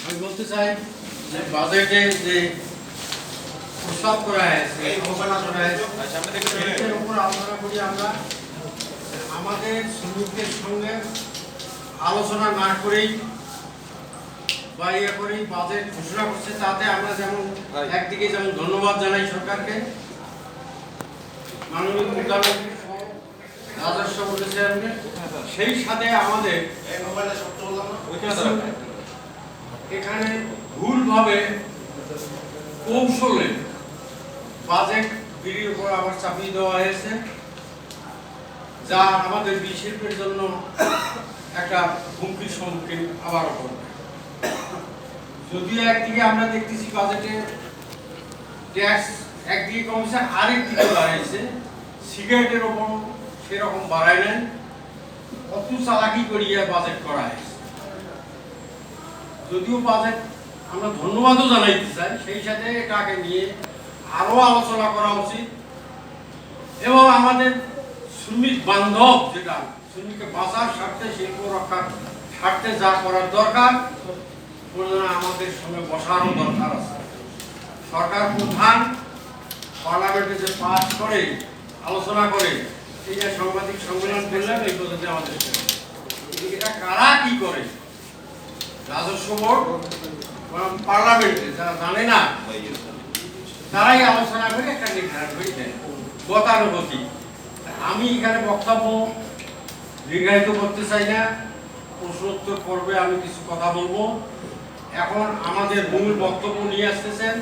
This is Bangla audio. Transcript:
আমি বলতে চাই যে বাজেটে যে প্রস্তাব করা হয়েছে এর উপর আলোচনা করি আমরা। আমাদের শ্রমিকদের সঙ্গে আলোচনা না করেই বা ইয়ে করেই বাজেট ঘোষণা করছে, তাতে আমরা যেমন একদিকে যেমন ধন্যবাদ জানাই সরকারকে, মাননীয় প্রধানমন্ত্রী রাজস্ব বলেছেন, সেই সাথে আমাদের এখানে ভুলভাবে কৌশলে বাজেট বিলির উপর আবার চাপিয়ে দেওয়া হয়েছে, যা আমাদের শিল্পের জন্য একটা হুমকির সম্মুখীন আবারও করবে। যদিও একদিকে আমরা দেখতেছি বাজেটে ট্যাক্স একদিকে কমছে, আরেকদিকে বাড়াইছে, সিগারেটের ওপর সেরকম বাড়ায় নেন, কত চালাকি করিয়া বাজেট করা হয়েছে। যদিও বাজেট আমরা ধন্যবাদও জানাইতে চাই, সেই সাথে এটাকে নিয়ে আরো আলোচনা করা উচিত এবং আমাদের শ্রমিক বান্ধব, যেটা শ্রমিককে বাঁচার স্বার্থে, শিল্প রক্ষার স্বার্থে যা করার দরকার আমাদের সঙ্গে বসারও দরকার আছে। সরকার প্রধান পার্লামেন্টে যে পাস করে আলোচনা করে এই যে সাংবাদিক সম্মেলন করলেন, এই পদ্ধতি আমাদের এটা কারা কি করে, রাজস্ব বোর্ড পার্লামেন্টে যারা জানে না তারাই আলোচনা করে একটা নির্ধারণ করে দেয় গতানুগতিক। আমি এখানে বক্তব্য দীর্ঘায়িত করতে চাই না, প্রশ্নোত্তর পর্বে আমি কিছু কথা বলবো। এখন আমাদের মূল বক্তব্য নিয়ে আসতেছেন